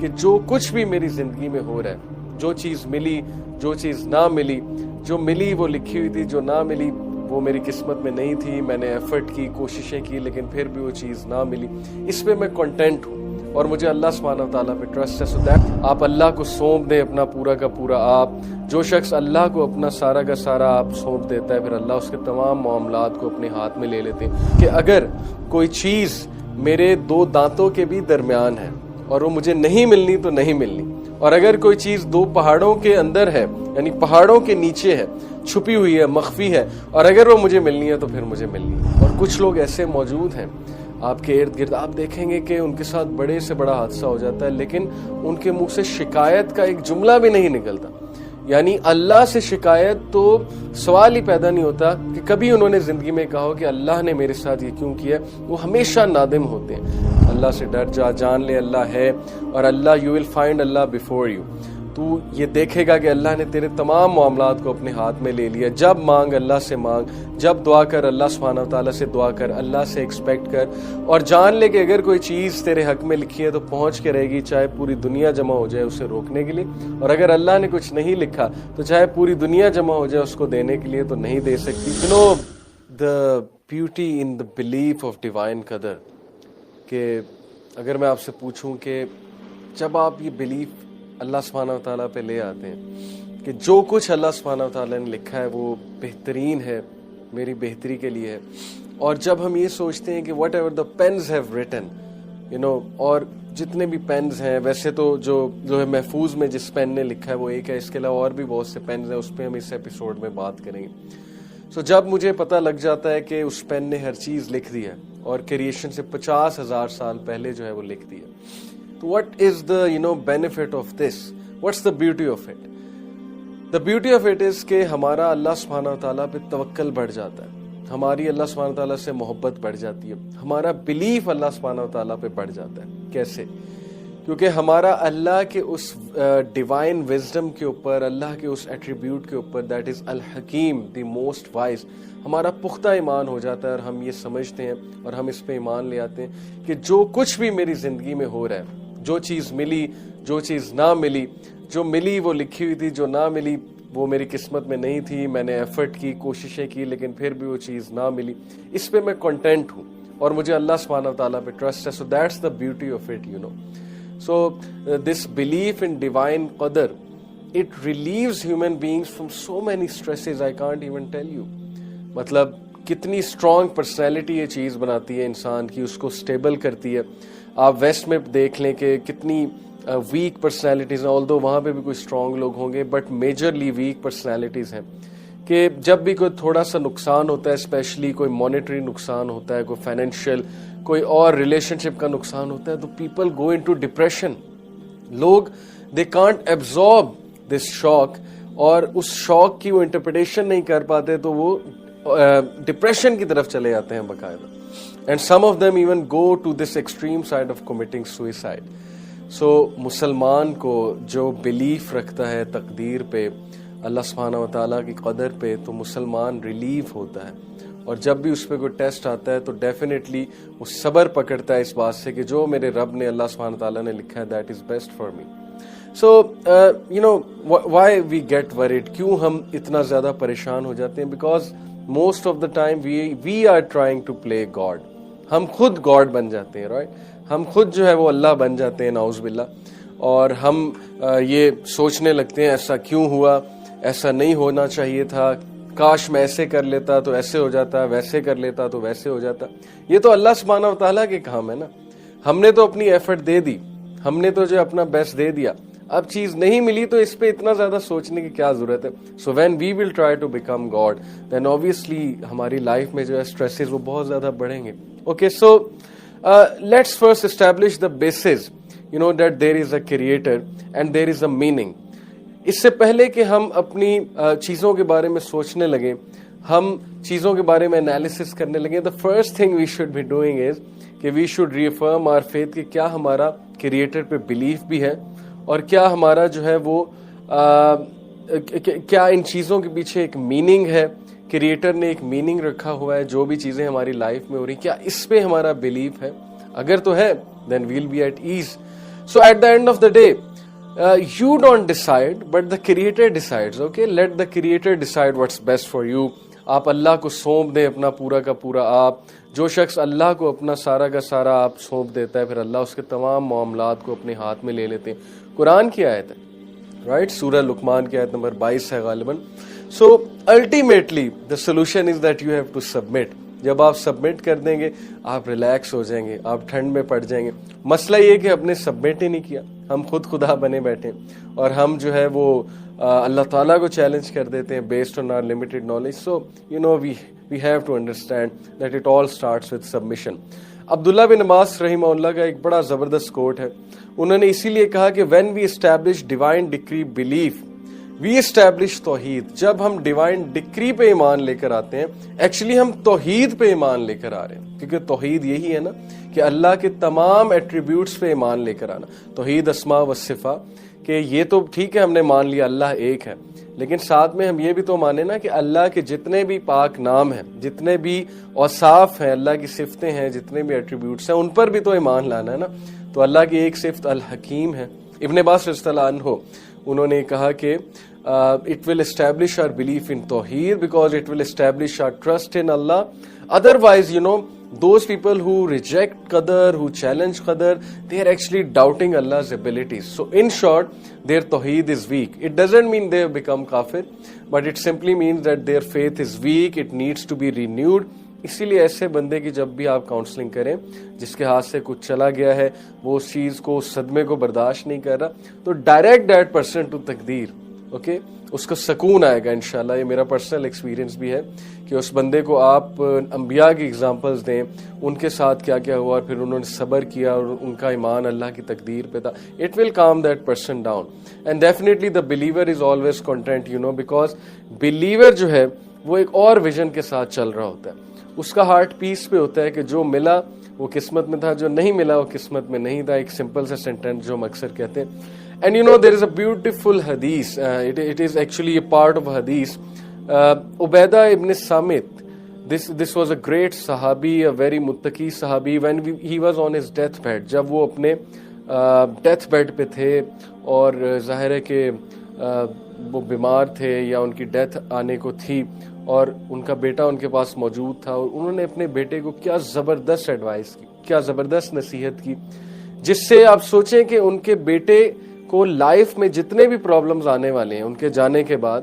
کہ جو کچھ بھی میری زندگی میں ہو رہا ہے، جو چیز ملی، جو چیز نہ ملی، جو ملی وہ لکھی ہوئی تھی، جو نہ ملی وہ میری قسمت میں نہیں تھی، میں نے ایفرٹ کی، کوششیں کی، لیکن پھر بھی وہ چیز نہ ملی، اس پہ میں کنٹینٹ ہوں اور مجھے اللہ سبحانہ و تعالیٰ پہ ٹرسٹ ہے. سو دیٹ آپ اللہ کو سونپ دیں اپنا پورا کا پورا. آپ جو شخص اللہ کو اپنا سارا کا سارا آپ سونپ دیتا ہے، پھر اللہ اس کے تمام معاملات کو اپنے ہاتھ میں لے لیتے ہیں. کہ اگر کوئی چیز میرے دو دانتوں کے بھی درمیان ہے اور وہ مجھے نہیں ملنی تو نہیں ملنی، اور اگر کوئی چیز دو پہاڑوں کے اندر ہے، یعنی پہاڑوں کے نیچے ہے، چھپی ہوئی ہے، مخفی ہے، اور اگر وہ مجھے ملنی ہے تو پھر مجھے ملنی ہے. اور کچھ لوگ ایسے موجود ہیں آپ کے ارد گرد، آپ دیکھیں گے کہ ان کے ساتھ بڑے سے بڑا حادثہ ہو جاتا ہے لیکن ان کے منہ سے شکایت کا ایک جملہ بھی نہیں نکلتا. یعنی اللہ سے شکایت تو سوال ہی پیدا نہیں ہوتا کہ کبھی انہوں نے زندگی میں کہا ہو کہ اللہ نے میرے ساتھ یہ کیوں کیا. وہ ہمیشہ نادم ہوتے ہیں. اللہ سے ڈر جا، جان لے اللہ ہے، اور اللہ you will find Allah before you. تو یہ دیکھے گا کہ اللہ نے تیرے تمام معاملات کو اپنے ہاتھ میں لے لیا. جب مانگ اللہ سے مانگ، جب دعا کر اللہ سبحانہ و تعالیٰ سے دعا کر، اللہ سے ایکسپیکٹ کر، اور جان لے کہ اگر کوئی چیز تیرے حق میں لکھی ہے تو پہنچ کے رہے گی، چاہے پوری دنیا جمع ہو جائے اسے روکنے کے لیے، اور اگر اللہ نے کچھ نہیں لکھا تو چاہے پوری دنیا جمع ہو جائے اس کو دینے کے لیے تو نہیں دے سکتی. You know the beauty in the belief of divine قدر، کہ اگر میں آپ سے پوچھوں کہ جب آپ یہ بلیف اللہ سبحانہ و تعالیٰ پہ لے آتے ہیں کہ جو کچھ اللہ سبحانہ و تعالیٰ نے لکھا ہے وہ بہترین ہے، میری بہتری کے لیے ہے، اور جب ہم یہ سوچتے ہیں کہ whatever the pens have written, اور جتنے بھی پینز ہیں، ویسے تو جو ہے محفوظ میں جس پین نے لکھا ہے وہ ایک ہے، اس کے علاوہ اور بھی بہت سے پینز ہیں، اس پہ ہم اس ایپیسوڈ میں بات کریں گے. سو جب مجھے پتہ لگ جاتا ہے کہ اس پین نے ہر چیز لکھ دی ہے اور کریشن سے 50,000 سال پہلے جو ہے وہ لکھ دی ہے، تو what is the benefit of this? What's the beauty of it? The beauty of it is کہ ہمارا اللہ سبحانہ و تعالیٰ پہ توکل بڑھ جاتا ہے، ہماری اللہ سبحانہ و تعالیٰ سے محبت بڑھ جاتی ہے، ہمارا بلیف اللہ سبحانہ و تعالیٰ پہ بڑھ جاتا ہے. کیسے؟ کیونکہ ہمارا اللہ کے اس ڈیوائن وزڈم کے اوپر، اللہ کے اس ایٹریبیوٹ کے اوپر، دیٹ از الحکیم، دی موسٹ وائز، ہمارا پختہ ایمان ہو جاتا ہے، اور ہم یہ سمجھتے ہیں اور ہم اس پہ ایمان لے آتے ہیں کہ جو کچھ بھی میری زندگی میں ہو رہا ہے، جو چیز ملی، جو چیز نہ ملی، جو ملی وہ لکھی ہوئی تھی، جو نہ ملی وہ میری قسمت میں نہیں تھی، میں نے ایفرٹ کی، کوششیں کی، لیکن پھر بھی وہ چیز نہ ملی، اس پہ میں کنٹینٹ ہوں اور مجھے اللہ سبحانہ و تعالیٰ پہ ٹرسٹ ہے. So that's the beauty of it. So this belief in divine qadar, it relieves human beings from so many stresses I can't even tell you. مطلب کتنی اسٹرانگ پرسنالٹی یہ چیز بناتی ہے انسان کی، اس کو اسٹیبل کرتی ہے. آپ ویسٹ میں دیکھ لیں کہ کتنی ویک پرسنالٹیز ہیں، آلدو وہاں پہ بھی کوئی اسٹرانگ لوگ ہوں گے، بٹ میجرلی ویک پرسنالٹیز ہیں. کہ جب بھی کوئی تھوڑا سا نقصان ہوتا ہے، اسپیشلی کوئی مانیٹری نقصان ہوتا ہے، کوئی فائنینشیل، کوئی اور ریلیشن شپ کا نقصان ہوتا ہے، تو پیپل گو انٹو ڈپریشن. لوگ دے کانٹ ایبزارب دس شاک، اور اس شاک کی وہ انٹرپریٹیشن نہیں کر پاتے تو وہ ڈپریشن کی طرف چلے جاتے ہیں باقاعدہ. And some of them even go to this extreme side of committing suicide. So مسلمان کو جو بلیف رکھتا ہے تقدیر پہ، اللہ سبحانہ و تعالیٰ کی قدر پہ، تو مسلمان ریلیف ہوتا ہے. اور جب بھی اس پہ کوئی ٹیسٹ آتا ہے تو ڈیفینیٹلی وہ صبر پکڑتا ہے اس بات سے کہ جو میرے رب نے، اللہ سبحانہ تعالیٰ نے لکھا ہے، that is best for me. So why we get worried, کیوں ہم اتنا زیادہ پریشان ہو جاتے ہیں؟ Because most of the time we are trying to play God. ہم خود گاڈ بن جاتے ہیں، رائٹ؟ ہم خود جو ہے وہ اللہ بن جاتے ہیں، نعوذ باللہ. اور ہم یہ سوچنے لگتے ہیں ایسا کیوں ہوا، ایسا نہیں ہونا چاہیے تھا، کاش میں ایسے کر لیتا تو ایسے ہو جاتا، ویسے کر لیتا تو ویسے ہو جاتا. یہ تو اللہ سبحانہ و تعالیٰ کے کام ہے نا. ہم نے تو اپنی ایفرٹ دے دی، ہم نے تو جو اپنا بیسٹ دے دیا، اب چیز نہیں ملی تو اس پہ اتنا زیادہ سوچنے کی کیا ضرورت ہے. So when we will try to become God, then obviously ہماری لائف میں جو ہے اسٹریسز وہ بہت زیادہ بڑھیں گے. Okay, so let's first establish the basis that there is a creator and there is a meaning. اس سے پہلے کہ ہم اپنی چیزوں کے بارے میں سوچنے لگیں، ہم چیزوں کے بارے میں انالیسس کرنے لگیں، the first thing we should be doing is کہ we should reaffirm our faith کہ کیا ہمارا کریٹر پہ بلیف بھی ہے، اور کیا ہمارا جو ہے وہ کیا ان چیزوں کے پیچھے ایک میننگ ہے، کریٹر نے ایک میننگ رکھا ہوا ہے جو بھی چیزیں ہماری لائف میں ہو رہی، کیا اس پہ ہمارا بلیف ہے؟ اگر تو ہے then we'll be at ease. So at the end of the day, you don't decide, but the Creator decides. Okay, let the Creator decide what's best for you. آپ اللہ کو سونپ دیں اپنا پورا کا پورا. آپ جو شخص اللہ کو اپنا سارا کا سارا آپ سونپ دیتا ہے، پھر اللہ اس کے تمام معاملات کو اپنے ہاتھ میں لے لیتے ہیں. قرآن کی آیت ہے، رائٹ، سورہ لقمان کی آیت نمبر 22 ہے غالباً. So ultimately the solution is that you have to submit. جب آپ سبمٹ کر دیں گے آپ ریلیکس ہو جائیں گے، آپ ٹھنڈ میں پڑ جائیں گے. مسئلہ یہ کہ ہم نے سبمٹ ہی نہیں کیا، ہم خود خدا بنے بیٹھے اور ہم جو ہے وہ اللہ تعالیٰ کو چیلنج کر دیتے ہیں based on our limited knowledge. So you know we have to understand that it all starts with submission. عبداللہ بن عباس رحمہ اللہ کا ایک بڑا زبردست کوٹ ہے. انہوں نے اسی لیے کہا کہ when we establish divine decree believe we establish توحید. جب ہم ڈیوائن ڈکری پہ ایمان لے کر آتے ہیں، ایکچولی ہم توحید پہ ایمان لے کر آ رہے ہیں، کیونکہ توحید یہی ہے نا کہ اللہ کے تمام ایٹریبیوٹس پہ ایمان لے کر آنا. توحید اسماء و صفات، کہ یہ تو ٹھیک ہے ہم نے مان لیا اللہ ایک ہے، لیکن ساتھ میں ہم یہ بھی تو مانے نا کہ اللہ کے جتنے بھی پاک نام ہیں، جتنے بھی اوصاف ہیں، اللہ کی صفتیں ہیں، جتنے بھی ایٹریبیوٹس ہیں، ان پر بھی تو ایمان لانا ہے نا. تو اللہ کی ایک صفت الحکیم ہے. ابن عباس رضی اللہ عنہ انہوں نے کہا کہ it will establish our belief in Tawheed because it will establish our trust in Allah. Otherwise, you know, those people who reject Qadar, who challenge Qadar, they are actually doubting Allah's abilities. So in short, their Tawheed is weak. It doesn't mean they have become kafir, but it simply means that their faith is weak, it needs to be renewed. اسی لیے ایسے بندے کی جب بھی آپ counselling کریں جس کے ہاتھ سے کچھ چلا گیا ہے، وہ اس چیز کو، اس صدمے کو برداشت نہیں کر رہا، تو ڈائریکٹ دیٹ پرسن ٹو تقدیر. اوکے، اس کا سکون آئے گا انشاءاللہ. یہ میرا پرسنل ایکسپیرینس بھی ہے کہ اس بندے کو آپ انبیاء کی ایگزامپلز دیں، ان کے ساتھ کیا کیا ہوا، پھر انہوں نے صبر کیا اور ان کا ایمان اللہ کی تقدیر پہ تھا. It will calm that person down. And definitely the believer is always content, you know, because believer جو ہے وہ ایک اور ویژن کے ساتھ چل رہا ہوتا ہے. اس کا ہارٹ پیس پہ ہوتا ہے کہ جو ملا وہ قسمت میں تھا، جو نہیں ملا وہ قسمت میں نہیں تھا. ایک سمپل سا سینٹینس جو ہم اکثر کہتے ہیں. And you know, there is a beautiful hadith. It is actually a part of a hadith. Ubaidah ibn Samit, this was a great sahabi, a very muttaqi sahabi. When he was on his deathbed, جب وہ اپنے death bed پہ تھے اور ظاہر ہے کہ وہ بیمار تھے یا ان کی ڈیتھ آنے کو تھی اور ان کا بیٹا ان کے پاس موجود تھا، اور انہوں نے اپنے بیٹے کو کیا زبردست ایڈوائس کی، کیا زبردست نصیحت کی، جس سے آپ سوچیں کہ ان کے بیٹے کو لائف میں جتنے بھی پرابلمز آنے والے ہیں ان کے جانے کے بعد،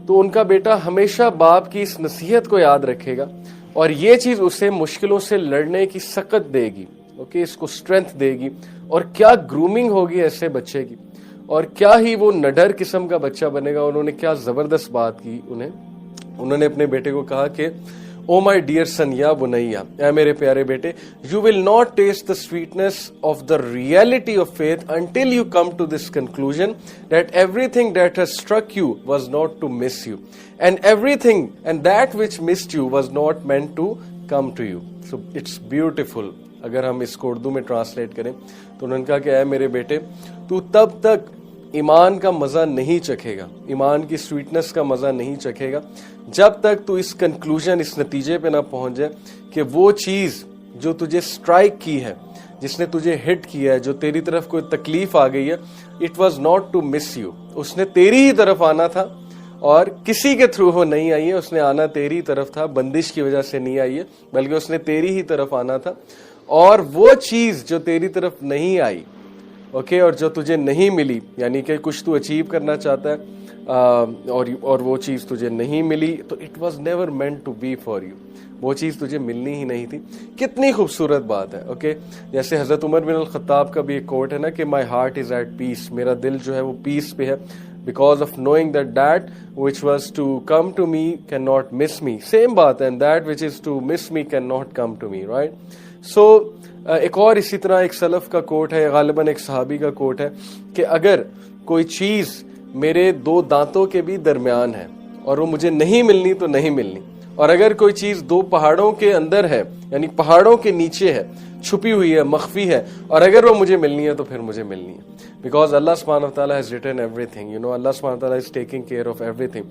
تو ان کا بیٹا ہمیشہ باپ کی اس نصیحت کو یاد رکھے گا اور یہ چیز اسے مشکلوں سے لڑنے کی سکت دے گی. اوکے، اس کو اسٹرینتھ دے گی. اور کیا گرومنگ ہوگی ایسے بچے کی، اور کیا ہی وہ نڈر قسم کا بچہ بنے گا. انہوں نے کیا زبردست بات کی. انہوں نے اپنے بیٹے کو کہا کہ او مائی ڈیئر سن یا بنیا، اے میرے پیارے بیٹے، you will not taste the sweetness of the reality of faith until you come to this conclusion that everything that has struck you was not to miss you and everything and that which missed you was not meant to come to you. So it's beautiful. اگر ہم اس کو اردو میں translate کریں تو انہوں نے کہا کہ اے میرے بیٹے، تو تب تک ایمان کا مزہ نہیں چکھے گا، ایمان کی سویٹنس کا مزہ نہیں چکھے گا، جب تک تو اس کنکلوژن، اس نتیجے پہ نہ پہنچ جائے کہ وہ چیز جو تجھے سٹرائک کی ہے، جس نے تجھے ہٹ کیا ہے، جو تیری طرف کوئی تکلیف آ گئی ہے، it was not to miss you. اس نے تیری ہی طرف آنا تھا اور کسی کے تھرو وہ نہیں آئی ہے. اس نے آنا تیری طرف تھا، بندش کی وجہ سے نہیں آئی ہے، بلکہ اس نے تیری ہی طرف آنا تھا. اور وہ چیز جو تیری طرف نہیں آئی، اوکے، اور جو تجھے نہیں ملی، یعنی کہ کچھ تو اچیو کرنا چاہتا ہے اور وہ چیز تجھے نہیں ملی، تو it was never meant to be for you. وہ چیز تجھے ملنی ہی نہیں تھی. کتنی خوبصورت بات ہے. اوکے، جیسے حضرت عمر بن الخطاب کا بھی ایک کوٹ ہے نا کہ my heart is at peace, میرا دل جو ہے وہ پیس پہ ہے، because of knowing that which was to come to me cannot miss me. Same بات ہے، and that which is to miss me cannot come to me, right? So ایک اور اسی طرح ایک سلف کا کوٹ ہے، غالباً ایک صحابی کا کوٹ ہے کہ اگر کوئی چیز میرے دو دانتوں کے بھی درمیان ہے اور وہ مجھے نہیں ملنی تو نہیں ملنی، اور اگر کوئی چیز دو پہاڑوں کے اندر ہے یعنی پہاڑوں کے نیچے ہے, چھپی ہوئی ہے, مخفی ہے, اور اگر وہ مجھے ملنی ہے تو پھر مجھے ملنی ہے, بیکاز اللہ سبحانہ و تعالیٰ has written everything, اللہ سبحانہ و تعالیٰ is taking care of everything.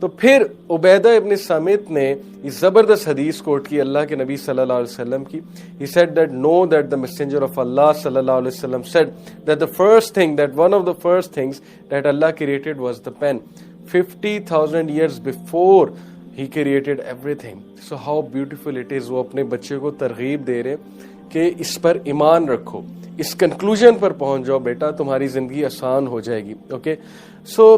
تو پھر عبیدہ ابن صامت نے یہ زبردست حدیث کوٹ کی اللہ کے نبی صلی اللہ علیہ وسلم کی. He said that know that the messenger of Allah صلی اللہ علیہ وسلم said that the first thing, that one of the first things that Allah created was the pen. 50,000 years before He created everything. So how beautiful it is. وہ اپنے بچے کو ترغیب دے رہے کہ اس پر ایمان رکھو, اس کنکلوژن پر پہنچ جاؤ بیٹا, تمہاری زندگی آسان ہو جائے گی. Okay, so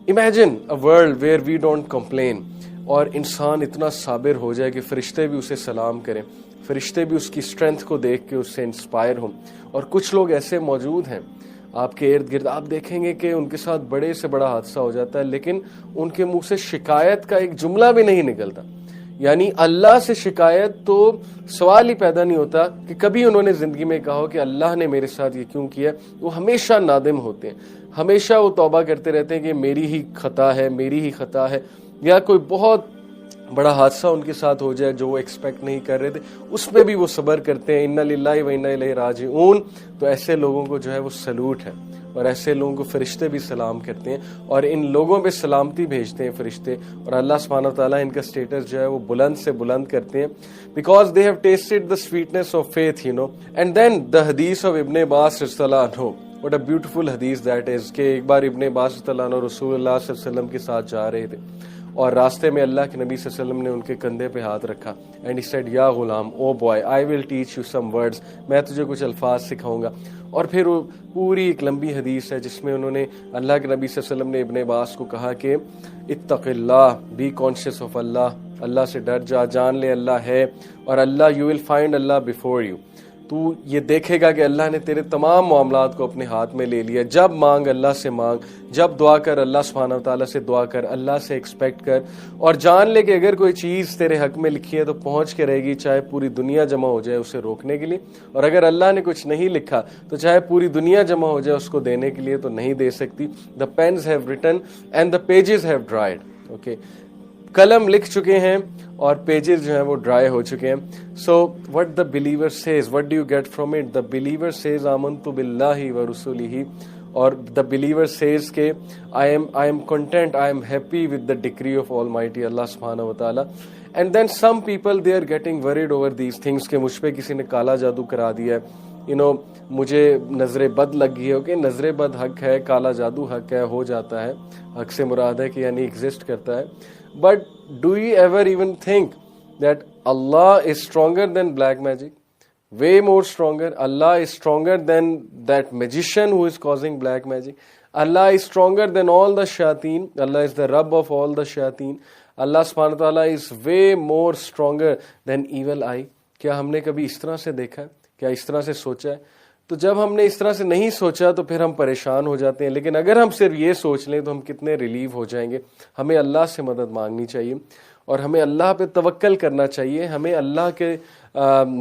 imagine a world where we don't complain, اور انسان اتنا صابر ہو جائے کہ فرشتے بھی اسے سلام کریں, فرشتے بھی اس کی اسٹرینتھ کو دیکھ کے اس سے انسپائر ہوں. اور کچھ لوگ ایسے موجود ہیں آپ کے ارد گرد, آپ دیکھیں گے کہ ان کے ساتھ بڑے سے بڑا حادثہ ہو جاتا ہے لیکن ان کے منہ سے شکایت کا ایک جملہ بھی نہیں نکلتا. یعنی اللہ سے شکایت تو سوال ہی پیدا نہیں ہوتا کہ کبھی انہوں نے زندگی میں کہا ہو کہ اللہ نے میرے ساتھ یہ کیوں کیا. وہ ہمیشہ نادم ہوتے ہیں, ہمیشہ وہ توبہ کرتے رہتے ہیں کہ میری ہی خطا ہے, میری ہی خطا ہے, یا کوئی بہت بڑا حادثہ ان کے ساتھ ہو جائے جو وہ ایکسپیکٹ نہیں کر رہے تھے, اس پہ بھی وہ صبر کرتے ہیں. انا للہ و انا الیہ راجعون. تو ایسے لوگوں کو جو ہے وہ سلوٹ ہے, اور ایسے لوگوں کو فرشتے بھی سلام کرتے ہیں, اور ان لوگوں پہ سلامتی بھیجتے ہیں فرشتے, اور اللہ سبحانہ وتعالیٰ ان کا سٹیٹس جو ہے وہ بلند سے بلند کرتے ہیں, because they have tested the sweetness of faith, and then the hadith of ابن عباس رضی اللہ عنہ. What a beautiful hadith that is, کہ ایک بار ابن عباس رضی اللہ عنہ رسول اللہ صلی اللہ علیہ وسلم کے ساتھ جا رہے تھے, اور راستے میں اللہ کے نبی صلی اللہ علیہ وسلم نے ان کے کندھے پہ ہاتھ رکھا, اینڈ ہی سیڈ یا غلام, O boy, I will teach you some words, میں تجھے کچھ الفاظ سکھاؤں گا. اور پھر وہ پوری ایک لمبی حدیث ہے جس میں انہوں نے اللہ کے نبی صلی اللہ علیہ وسلم نے ابن عباس کو کہا کہ اتق اللہ, بی کانشیس آف اللہ, اللہ سے ڈر جا, جان لے اللہ ہے, اور اللہ, you will find Allah before you, تو یہ دیکھے گا کہ اللہ نے تیرے تمام معاملات کو اپنے ہاتھ میں لے لیا. جب مانگ اللہ سے مانگ, جب دعا کر اللہ سبحانہ وتعالیٰ سے دعا کر, اللہ سے ایکسپیکٹ کر, اور جان لے کہ اگر کوئی چیز تیرے حق میں لکھی ہے تو پہنچ کے رہے گی, چاہے پوری دنیا جمع ہو جائے اسے روکنے کے لیے, اور اگر اللہ نے کچھ نہیں لکھا تو چاہے پوری دنیا جمع ہو جائے اس کو دینے کے لیے تو نہیں دے سکتی. The pens have written and the pages have dried. Okay, قلم لکھ چکے ہیں اور پیجز جو ہیں وہ ڈرائی ہو چکے ہیں. So what the believer says, what do you get from it? The believer says آمنت باللہ و رسولہ, اور دا بلیور سیز کہ I am content, I am happy with the decree of almighty Allah سبحانہ و تعالیٰ. And then some people they are getting worried over these things کہ مجھ پہ کسی نے کالا جادو کرا دیا ہے, مجھے نظر بد لگ گئی ہے. اوکے, نظر بد حق ہے, کالا جادو حق ہے, ہو جاتا ہے, حق سے مراد ہے کہ یعنی ایگزسٹ کرتا ہے. But do you ever even think that Allah is stronger than black magic? Way more stronger. Allah is stronger than that magician who is causing black magic. Allah is stronger than all the shayateen. Allah is the Rabb of all the shayateen. Allah subhanahu wa ta'ala is way more stronger than evil eye. کیا ہم نے کبھی اس طرح سے دیکھا ہے؟ کیا اس طرح سے سوچا ہے؟ تو جب ہم نے اس طرح سے نہیں سوچا تو پھر ہم پریشان ہو جاتے ہیں. لیکن اگر ہم صرف یہ سوچ لیں تو ہم کتنے ریلیو ہو جائیں گے. ہمیں اللہ سے مدد مانگنی چاہیے, اور ہمیں اللہ پہ توکل کرنا چاہیے, ہمیں اللہ کے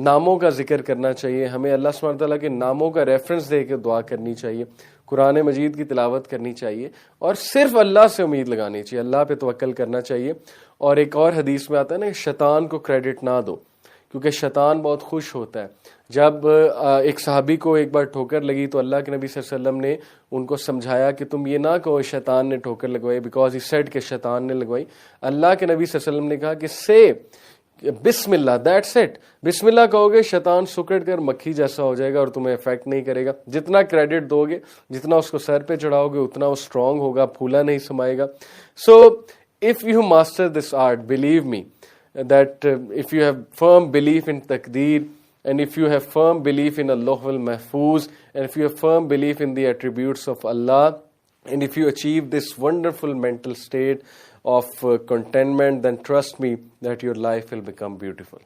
ناموں کا ذکر کرنا چاہیے, ہمیں اللہ سبحانہ تعالیٰ کے ناموں کا ریفرنس دے کے دعا کرنی چاہیے, قرآن مجید کی تلاوت کرنی چاہیے, اور صرف اللہ سے امید لگانی چاہیے, اللہ پہ توکل کرنا چاہیے. اور ایک اور حدیث میں آتا ہے نا کہ شیطان کو کریڈٹ نہ دو, کیونکہ شیطان بہت خوش ہوتا ہے. جب ایک صحابی کو ایک بار ٹھوکر لگی تو اللہ کے نبی صلی اللہ علیہ وسلم نے ان کو سمجھایا کہ تم یہ نہ کہو شیطان نے ٹھوکر لگوائی, بیکاز ہی سیڈ کہ شیطان نے لگوائی. اللہ کے نبی صلی اللہ علیہ وسلم نے کہا کہ سے بسم اللہ, دیٹس اٹ. بسم اللہ کہو گے شیطان سکڑ کر مکھی جیسا ہو جائے گا اور تمہیں افیکٹ نہیں کرے گا. جتنا کریڈٹ دو گے, جتنا اس کو سر پہ چڑھاؤ گے, اتنا وہ اسٹرانگ ہوگا, پھولا نہیں سمائے گا. So if you master this art, believe me that if you have firm belief in taqdeer, and if you have firm belief in Allah al-Mahfuz, and if you have firm belief in the attributes of Allah, and if you achieve this wonderful mental state of contentment, then trust me that your life will become beautiful.